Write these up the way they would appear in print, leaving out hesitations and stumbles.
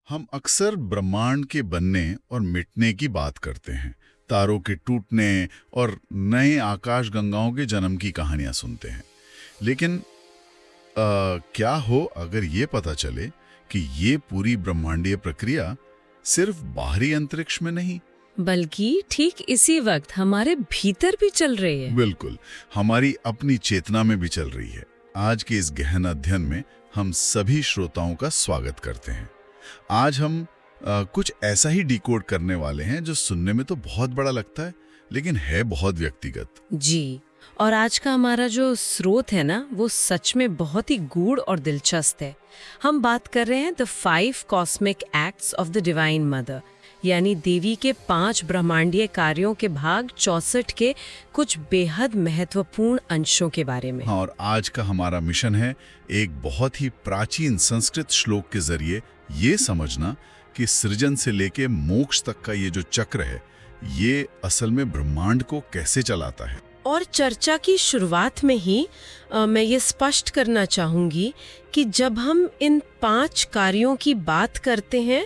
हम अक्सर ब्रह्मांड के बनने और मिटने की बात करते हैं। तारों के टूटने और नए आकाश गंगाओं के जन्म की कहानियां सुनते हैं। लेकिन क्या हो अगर ये पता चले कि ये पूरी ब्रह्मांडीय प्रक्रिया सिर्फ बाहरी अंतरिक्ष में नहीं, बल्कि ठीक इसी वक्त हमारे भीतर भी चल रही है। बिल्कुल हमारी अपनी चेतना में भी चल रही है। आज के इस गहन अध्ययन में हम सभी श्रोताओं का स्वागत करते हैं। आज हम कुछ ऐसा ही डिकोड करने वाले हैं जो सुनने में तो बहुत बड़ा लगता है, लेकिन है बहुत व्यक्तिगत। जी, और आज का हमारा जो स्रोत है ना, वो सच में बहुत ही गूढ़ और दिलचस्प है। हम बात कर रहे हैं the 5 cosmic acts of the divine mother, यानी देवी के 5 ब्रह्मांडीय कार्यों के भाग 64 के कुछ बेहद महत्वपूर्ण अंशों के बारे में। हाँ, और आज का हमारा मिशन है एक बहुत ही प्राचीन संस्कृत श्लोक के जरिए ये समझना कि सृजन से लेके मोक्ष तक का ये जो चक्र है, ये असल में ब्रह्मांड को कैसे चलाता है। और चर्चा की शुरुआत में ही मैं ये स्पष्ट करना चाहूंगी कि जब हम इन 5 कार्यों की बात करते हैं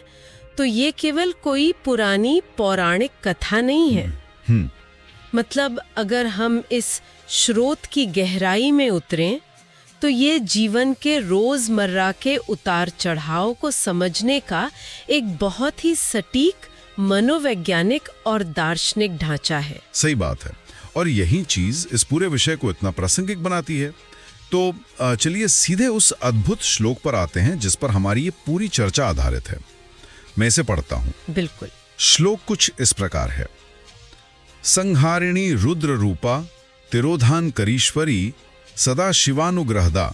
तो ये केवल कोई पुरानी पौराणिक कथा नहीं है। मतलब अगर हम इस स्रोत की गहराई में उतरें तो ये जीवन के रोजमर्रा के उतार चढ़ाव को समझने का एक बहुत ही सटीक मनोवैज्ञानिक और दार्शनिक ढांचा है। सही बात है, और यही चीज इस पूरे विषय को इतना प्रासंगिक बनाती है। तो चलिए सीधे उस अद्भुत श्लोक पर आते हैं जिस पर हमारी ये पूरी चर्चा आधारित है। मैं इसे पढ़ता हूं। बिल्कुल। श्लोक कुछ इस प्रकार है। संहारिणी रुद्र रूपा तिरोधान करीश्वरी सदा शिवानुग्रहदा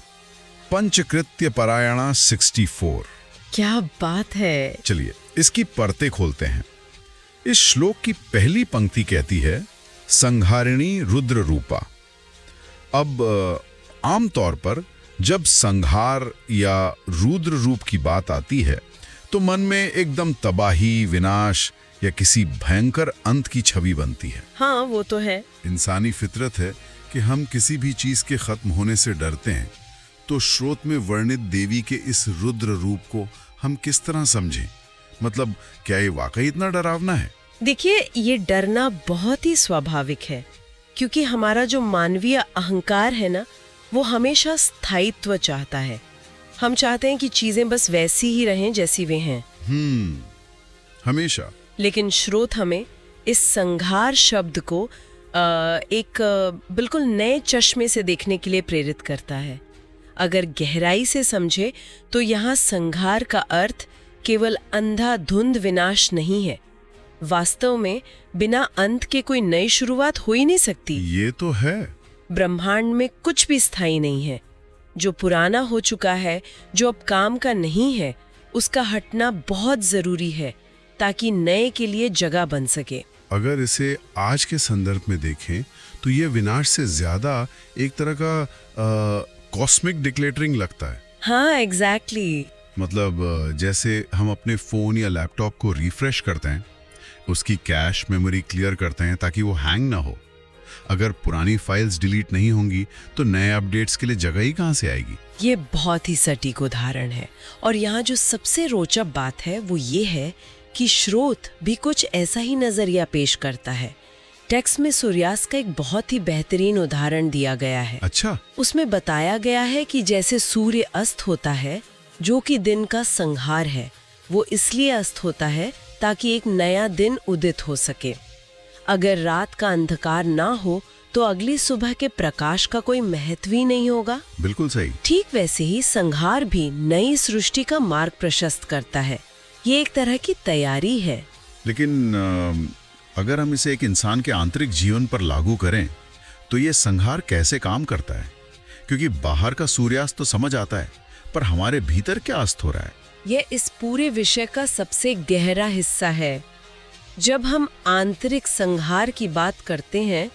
पंचकृत्य परायणा 64। क्या बात है। चलिए इसकी परतें खोलते हैं। इस श्लोक की पहली पंक्ति कहती है संहारिणी रुद्र रूपा। अब आमतौर पर जब संहार या रुद्र रूप की बात आती है तो मन में एकदम तबाही, विनाश या किसी भयंकर अंत की छवि बनती है। हाँ, वो तो है। इंसानी फितरत है कि हम किसी भी चीज के खत्म होने से डरते हैं। तो श्रोत में वर्णित देवी के इस रुद्र रूप को हम किस तरह समझें? मतलब क्या ये वाकई इतना डरावना है? देखिए, ये डरना बहुत ही स्वाभाविक है, क्योंकि हमारा जो मानवीय अहंकार है ना, वो हमेशा स्थायित्व चाहता है। हम चाहते हैं कि चीजें बस वैसी ही रहें जैसी वे हैं। हमेशा। लेकिन स्रोत हमें इस संहार शब्द को एक बिल्कुल नए चश्मे से देखने के लिए प्रेरित करता है। अगर गहराई से समझे तो यहाँ संहार का अर्थ केवल अंधाधुंध विनाश नहीं है। वास्तव में बिना अंत के कोई नई शुरुआत हो ही नहीं सकती। ये तो है। ब्रह्मांड में कुछ भी स्थायी नहीं है। जो पुराना हो चुका है, जो अब काम का नहीं है, उसका हटना बहुत जरूरी है ताकि नए के लिए जगह बन सके। अगर इसे आज के संदर्भ में देखें तो ये विनाश से ज्यादा एक तरह का कॉस्मिक डिक्लेटरिंग लगता है। हाँ, एग्जैक्टली। मतलब जैसे हम अपने फोन या लैपटॉप को रिफ्रेश करते हैं, उसकी कैश मेमोरी क्लियर करते हैं ताकि वो हैंग ना हो। अगर पुरानी फाइल्स डिलीट नहीं होंगी तो नए अपडेट्स के लिए जगह ही कहां से आएगी? ये बहुत ही सटीक उदाहरण है। और यहाँ जो सबसे रोचक बात है वो ये है कि स्रोत भी कुछ ऐसा ही नजरिया पेश करता है। टेक्स्ट में सूर्यास्त का एक बहुत ही बेहतरीन उदाहरण दिया गया है। अच्छा। उसमें बताया गया है कि जैसे सूर्य अस्त होता है, जो कि दिन का संहार है, वो इसलिए अस्त होता है ताकि एक नया दिन उदित हो सके। अगर रात का अंधकार ना हो तो अगली सुबह के प्रकाश का कोई महत्व ही नहीं होगा। बिल्कुल सही। ठीक वैसे ही संहार भी नई सृष्टि का मार्ग प्रशस्त करता है। ये एक तरह की तैयारी है। लेकिन अगर हम इसे एक इंसान के आंतरिक जीवन पर लागू करें तो ये संहार कैसे काम करता है? क्योंकि बाहर का सूर्यास्त तो समझ आता है, पर हमारे भीतर क्या अस्त हो रहा है? यह इस पूरे विषय का सबसे गहरा हिस्सा है। जब हम आंतरिक संहार की बात करते हैं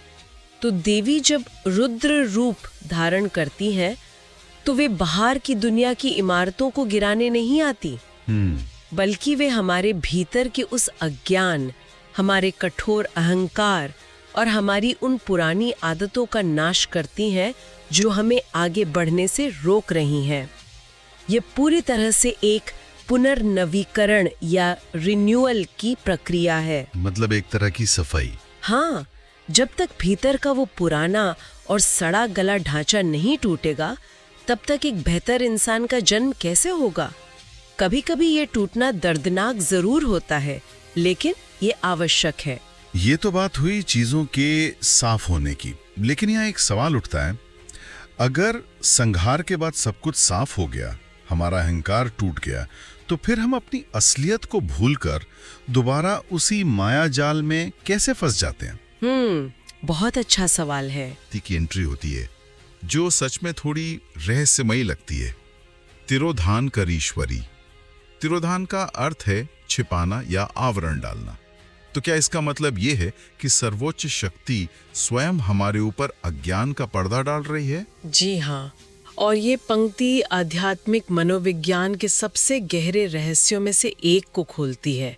तो देवी जब रुद्र रूप धारण करती हैं तो वे बाहर की दुनिया की इमारतों को गिराने नहीं आती, बल्कि वे हमारे भीतर के उस अज्ञान, हमारे कठोर अहंकार और हमारी उन पुरानी आदतों का नाश करती हैं जो हमें आगे बढ़ने से रोक रही हैं। ये पूरी तरह से एक पुनर्नवीकरण या रिन्यूअल की प्रक्रिया है। मतलब एक तरह की सफाई। हाँ, जब तक भीतर का वो पुराना और सड़ा गला ढांचा नहीं टूटेगा, तब तक एक बेहतर इंसान का जन्म कैसे होगा? कभी कभी ये टूटना दर्दनाक जरूर होता है, लेकिन ये आवश्यक है। ये तो बात हुई चीजों के साफ होने की, लेकिन यहाँ एक सवाल उठता है, अगर संहार के बाद सब कुछ साफ हो गया, हमारा अहंकार टूट गया, तो फिर हम अपनी असलियत को भूलकर दोबारा उसी माया जाल में कैसे फंस जाते हैं? बहुत अच्छा सवाल है। की एंट्री होती है जो सच में थोड़ी रहस्यमयी लगती है। तिरोधान कर ईश्वरी। तिरोधान का अर्थ है छिपाना या आवरण डालना। तो क्या इसका मतलब यह है कि सर्वोच्च शक्ति स्वयं हमारे ऊपर अज्ञान का पर्दा डाल रही है? जी हाँ, और ये पंक्ति आध्यात्मिक मनोविज्ञान के सबसे गहरे रहस्यों में से एक को खोलती है।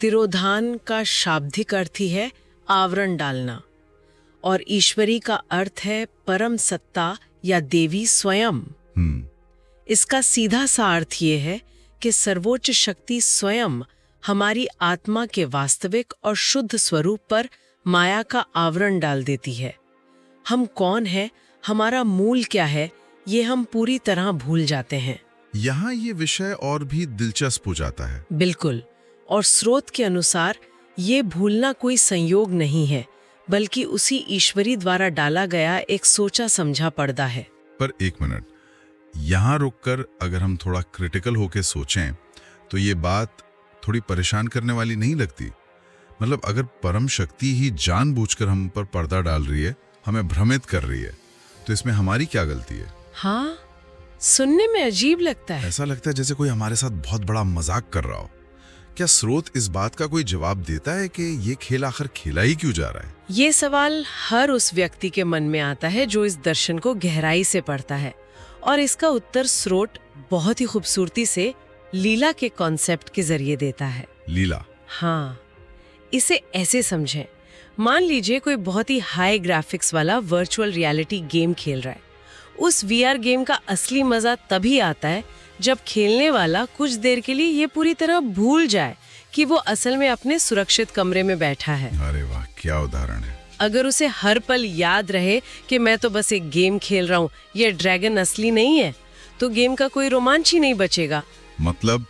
तिरोधान का शाब्दिक अर्थ ही है आवरण डालना, और ईश्वरी का अर्थ है परम सत्ता या देवी स्वयं। इसका सीधा सा अर्थ ये है कि सर्वोच्च शक्ति स्वयं हमारी आत्मा के वास्तविक और शुद्ध स्वरूप पर माया का आवरण डाल देती है। हम कौन हैं, हमारा मूल क्या है, ये हम पूरी तरह भूल जाते हैं। यहाँ ये विषय और भी दिलचस्प हो जाता है। बिल्कुल, और स्रोत के अनुसार ये भूलना कोई संयोग नहीं है, बल्कि उसी ईश्वरी द्वारा डाला गया एक सोचा समझा पर्दा है। पर एक मिनट, यहाँ रुककर अगर हम थोड़ा क्रिटिकल होकर सोचें तो ये बात थोड़ी परेशान करने वाली नहीं लगती? मतलब अगर परम शक्ति ही जानबूझकर हम पर पर्दा डाल रही है, हमें भ्रमित कर रही है, तो इसमें हमारी क्या गलती है? हाँ, सुनने में अजीब लगता है। ऐसा लगता है जैसे कोई हमारे साथ बहुत बड़ा मजाक कर रहा हो। क्या स्रोत इस बात का कोई जवाब देता है कि ये खेल आखिर खेला ही क्यों जा रहा है? ये सवाल हर उस व्यक्ति के मन में आता है जो इस दर्शन को गहराई से पढ़ता है, और इसका उत्तर स्रोत बहुत ही खूबसूरती से लीला के कॉन्सेप्ट के जरिए देता है। लीला? हाँ, इसे ऐसे समझें, मान लीजिए कोई बहुत ही हाई ग्राफिक्स वाला वर्चुअल रियलिटी गेम खेल रहा है। उस वीआर गेम का असली मजा तभी आता है जब खेलने वाला कुछ देर के लिए ये पूरी तरह भूल जाए कि वो असल में अपने सुरक्षित कमरे में बैठा है। अरे वाह, क्या उदाहरण है। अगर उसे हर पल याद रहे कि मैं तो बस एक गेम खेल रहा हूँ, ये ड्रैगन असली नहीं है, तो गेम का कोई रोमांच ही नहीं बचेगा। मतलब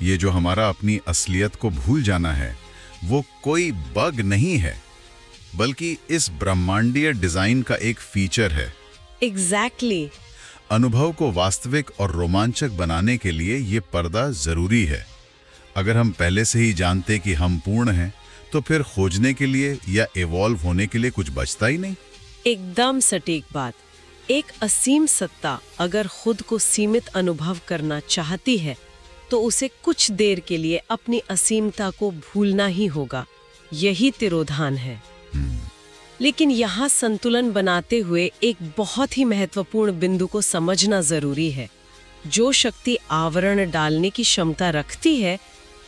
ये जो हमारा अपनी असलियत को भूल जाना है, वो कोई बग नहीं है, बल्कि इस ब्रह्मांडीय डिजाइन का एक फीचर है। एग्जैक्टली। अनुभव को वास्तविक और रोमांचक बनाने के लिए ये पर्दा जरूरी है। अगर हम पहले से ही जानते कि हम पूर्ण हैं, तो फिर खोजने के लिए या इवॉल्व होने के लिए कुछ बचता ही नहीं। एकदम सटीक बात। एक असीम सत्ता अगर खुद को सीमित अनुभव करना चाहती है, तो उसे कुछ देर के लिए अपनी असीमता को भूलना ही होगा। यही तिरोधान है। लेकिन यहाँ संतुलन बनाते हुए एक बहुत ही महत्वपूर्ण बिंदु को समझना जरूरी है। जो शक्ति आवरण डालने की क्षमता रखती है,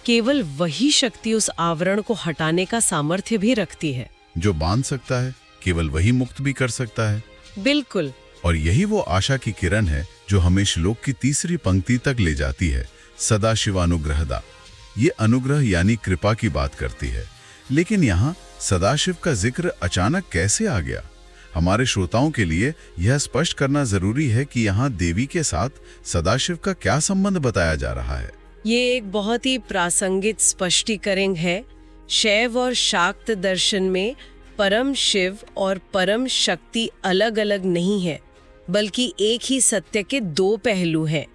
केवल वही शक्ति उस आवरण को हटाने का सामर्थ्य भी रखती है। जो बांध सकता है, केवल वही मुक्त भी कर सकता है। बिल्कुल। और यही वो आशा की किरण है जो हमें श्लोक की तीसरी पंक्ति तक ले जाती है, सदाशिवानुग्रहदा। ये अनुग्रह यानी कृपा की बात करती है। लेकिन यहाँ सदाशिव का जिक्र अचानक कैसे आ गया? हमारे श्रोताओं के लिए यह स्पष्ट करना जरूरी है कि यहाँ देवी के साथ सदाशिव का क्या संबंध बताया जा रहा है। ये एक बहुत ही प्रासंगिक स्पष्टीकरण है। शैव और शाक्त दर्शन में परम शिव और परम शक्ति अलग अलग नहीं है, बल्कि एक ही सत्य के दो पहलू हैं।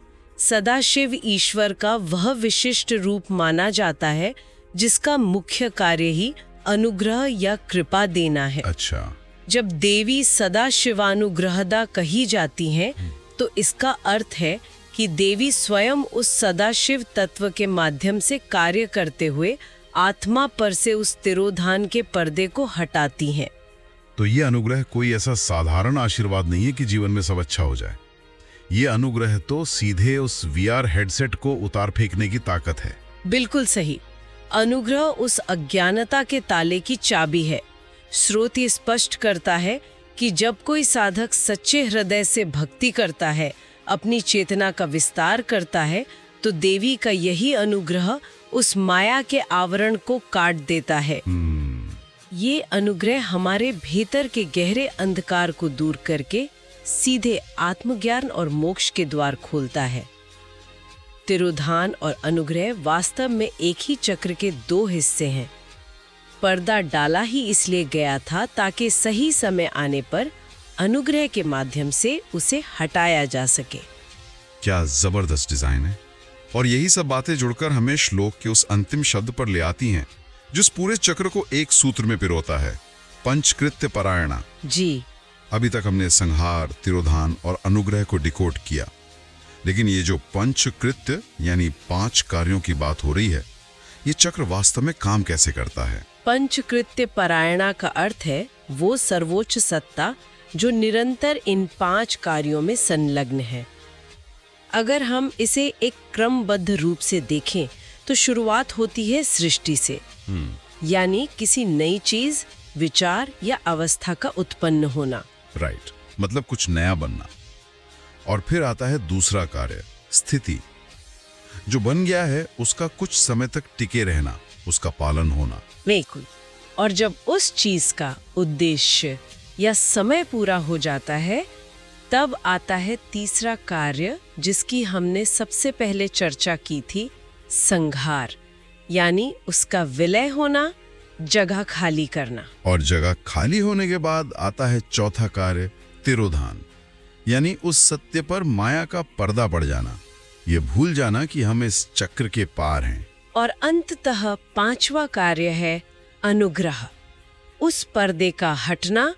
सदाशिव ईश्वर का वह विशिष्ट रूप माना जाता है जिसका मुख्य कार्य ही अनुग्रह या कृपा देना है। अच्छा। जब देवी सदाशिवानुग्रहदा कही जाती हैं, तो इसका अर्थ है कि देवी स्वयं उस सदाशिव तत्व के माध्यम से कार्य करते हुए आत्मा पर से उस तिरोधान के पर्दे को हटाती हैं। तो ये अनुग्रह कोई ऐसा साधारण आशीर्वाद नहीं है कि जीवन में सब अच्छा हो जाए। ये अनुग्रह तो सीधे उस वीआर हेडसेट को उतार फेंकने की ताकत है। बिल्कुल सही। अनुग्रह उस अज्ञानता के ताले की चाबी है। स्रोत ये स्पष्ट करता है कि जब कोई साधक सच्चे हृदय से भक्ति करता है, अपनी चेतना का विस्तार करता है, तो देवी का यही अनुग्रह उस माया के आवरण को काट देता है। ये अनुग्रह हमारे भीतर के गहरे अंधकार को दूर करके सीधे आत्मज्ञान और मोक्ष के द्वार खोलता है। तिरोधान और अनुग्रह वास्तव में एक ही चक्र के दो हिस्से हैं। पर्दा डाला ही इसलिए गया था ताकि सही समय आने पर अनुग्रह के माध्यम से उसे हटाया जा सके। क्या जबरदस्त डिजाइन है। और यही सब बातें जुड़कर हमें श्लोक के उस अंतिम शब्द पर ले आती हैं, जिस पूरे चक्र को एक सूत्र में पिरोता है, पंचकृत्य परायणा। जी। अभी तक हमने संहार, तिरोधान और अनुग्रह को डिकोड किया, लेकिन ये जो पंचकृत्य यानी 5 कार्यों की बात हो रही है, ये चक्र वास्तव में काम कैसे करता है? पंचकृत्य परायणा का अर्थ है वो सर्वोच्च सत्ता जो निरंतर इन 5 कार्यों में संलग्न है। अगर हम इसे एक क्रमबद्ध रूप से देखें तो शुरुआत होती है सृष्टि से, यानी किसी नई चीज, विचार या अवस्था का उत्पन्न होना। राइट, मतलब कुछ नया बनना। और फिर आता है दूसरा कार्य, स्थिति। जो बन गया है उसका कुछ समय तक टिके रहना, उसका पालन होना। बिल्कुल। और जब उस चीज का उद्देश्य या समय पूरा हो जाता है, तब आता है तीसरा कार्य जिसकी हमने सबसे पहले चर्चा की थी, संहार, यानी उसका विलय होना, जगह खाली करना। और जगह खाली होने के बाद आता है चौथा कार्य, तिरोधान, यानी उस सत्य पर माया का पर्दा पड़ जाना, ये भूल जाना कि हम इस चक्र के पार हैं। और अंततः 5वां कार्य है अनुग्रह, उस पर्दे का हटना,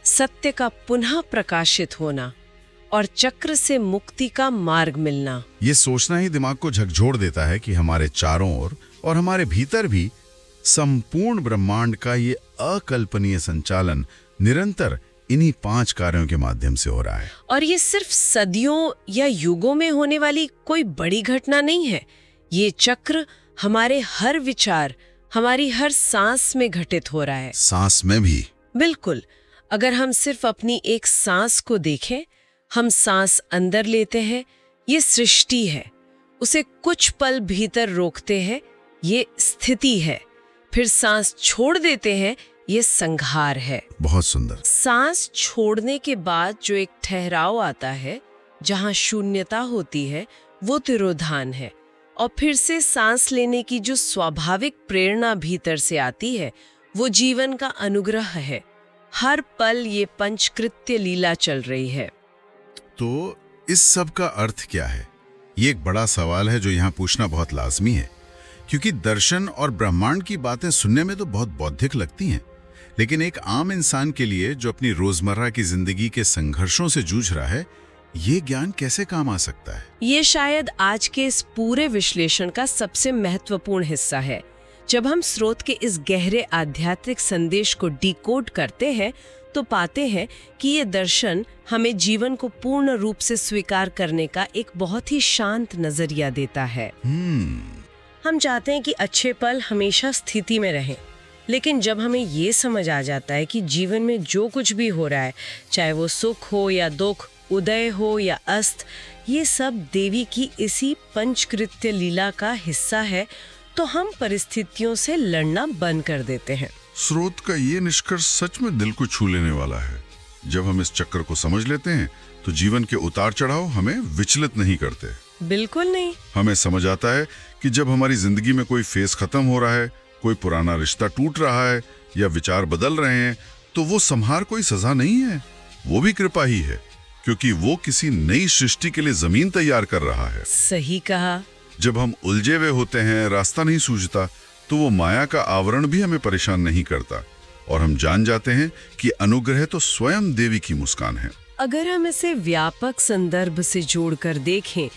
सत्य का पुनः प्रकाशित होना और चक्र से मुक्ति का मार्ग मिलना। ये सोचना ही दिमाग को झकझोर देता है कि हमारे चारों ओर और हमारे भीतर भी संपूर्ण ब्रह्मांड का ये अकल्पनीय संचालन निरंतर इन्हीं 5 कार्यों के माध्यम से हो रहा है। और ये सिर्फ सदियों या युगों में होने वाली कोई बड़ी घटना नहीं है। ये चक्र हमारे हर विचार, हमारी हर सांस में घटित हो रहा है। सांस में भी? बिल्कुल। अगर हम सिर्फ अपनी एक सांस को देखें, हम सांस अंदर लेते हैं, ये सृष्टि है। उसे कुछ पल भीतर रोकते हैं, ये स्थिति है। फिर सांस छोड़ देते हैं, ये संहार है। बहुत सुंदर। सांस छोड़ने के बाद जो एक ठहराव आता है, जहां शून्यता होती है, वो तिरोधान है। और फिर से सांस लेने की जो स्वाभाविक प्रेरणा भीतर से आती है, वो जीवन का अनुग्रह है। हर पल ये पंचकृत्य लीला चल रही है। तो इस सब का अर्थ क्या है? ये एक बड़ा सवाल है जो यहाँ पूछना बहुत लाजमी है, क्योंकि दर्शन और ब्रह्मांड की बातें सुनने में तो बहुत बौद्धिक लगती हैं, लेकिन एक आम इंसान के लिए जो अपनी रोजमर्रा की जिंदगी के संघर्षों से जूझ रहा है, ये ज्ञान कैसे काम आ सकता है? ये शायद आज के इस पूरे विश्लेषण का सबसे महत्वपूर्ण हिस्सा है। जब हम स्रोत के इस गहरे आध्यात्मिक संदेश को डिकोड करते हैं, तो पाते हैं कि ये दर्शन हमें जीवन को पूर्ण रूप से स्वीकार करने का एक बहुत ही शांत नजरिया देता है। हम चाहते हैं कि अच्छे पल हमेशा स्थिति में रहें, लेकिन जब हमें ये समझ आ जाता है कि जीवन में जो कुछ भी हो रहा है, चाहे वो सुख हो या दुख, उदय हो या अस्त, ये सब देवी की इसी पंचकृत्य लीला का हिस्सा है, तो हम परिस्थितियों से लड़ना बंद कर देते हैं। स्रोत का ये निष्कर्ष सच में दिल को छू लेने वाला है। जब हम इस चक्र को समझ लेते हैं, तो जीवन के उतार चढ़ाव हमें विचलित नहीं करते। बिल्कुल नहीं। हमें समझ आता है कि जब हमारी जिंदगी में कोई फेस खत्म हो रहा है, कोई पुराना रिश्ता टूट रहा है या विचार बदल रहे हैं, तो वो संहार कोई सजा नहीं है, वो भी कृपा ही है, क्योंकि वो किसी नई सृष्टि के लिए जमीन तैयार कर रहा है। सही कहा। जब हम उलझे हुए होते हैं, रास्ता नहीं सूझता, तो वो माया का आवरण भी हमें परेशान नहीं करता और हम जान जाते हैं कि अनुग्रह तो स्वयं देवी की मुस्कान है। अगर हम इसे व्यापक संदर्भ से जोड़कर देखें,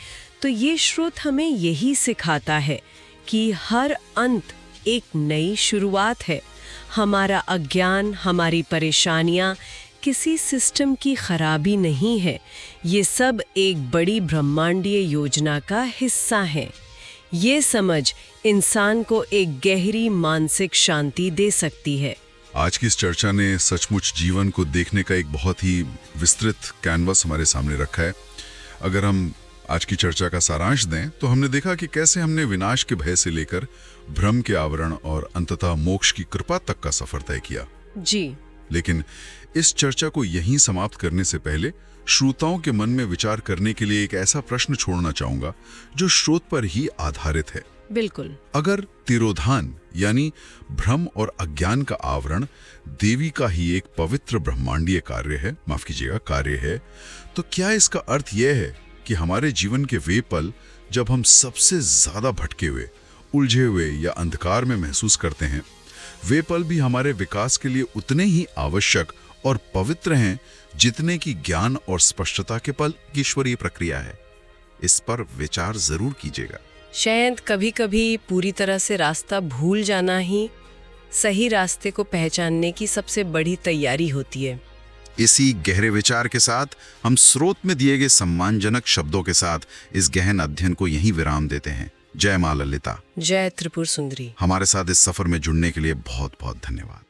तो ये स्रोत हमें यही सिखाता है कि हर अंत एक नई शुरुआत है। हमारा अज्ञान, हमारी परेशानियां किसी सिस्टम की खराबी नहीं है, ये सब एक बड़ी ब्रह्मांडीय योजना का हिस्सा है। ये समझ इंसान को एक गहरी मानसिक शांति दे सकती है। आज की इस चर्चा ने सचमुच जीवन को देखने का एक बहुत ही विस्तृत कैनवस हमारे सामने रखा है। अगर हम आज की चर्चा का सारांश दें तो हमने देखा कि कैसे हमने विनाश के भय से लेकर भ्रम के आवरण और अंततः मोक्ष की कृपा तक का सफर तय किया। जी। लेकिन इस चर्चा को यहीं समाप्त करने से पहले श्रोताओं के मन में विचार करने के लिए एक ऐसा प्रश्न छोड़ना चाहूंगा जो स्रोत पर ही आधारित है। बिल्कुल। अगर तिरोधान यानी भ्रम और अज्ञान का आवरण देवी का ही एक पवित्र ब्रह्मांडीय कार्य है, तो क्या इसका अर्थ यह है कि हमारे जीवन के वे पल जब हम सबसे ज्यादा भटके हुए, उलझे हुए या अंधकार में महसूस करते हैं, वे पल भी हमारे विकास के लिए उतने ही आवश्यक और पवित्र हैं जितने कि ज्ञान और स्पष्टता के पल की ईश्वरीय प्रक्रिया है? इस पर विचार जरूर कीजिएगा। शायद कभी-कभी पूरी तरह से रास्ता भूल जाना ही सही रास्ते को पहचानने की सबसे बड़ी तैयारी होती है। इसी गहरे विचार के साथ हम स्रोत में दिए गए सम्मानजनक शब्दों के साथ इस गहन अध्ययन को यहीं विराम देते हैं। जय मां ललिता। जय त्रिपुर सुंदरी। हमारे साथ इस सफर में जुड़ने के लिए बहुत बहुत धन्यवाद।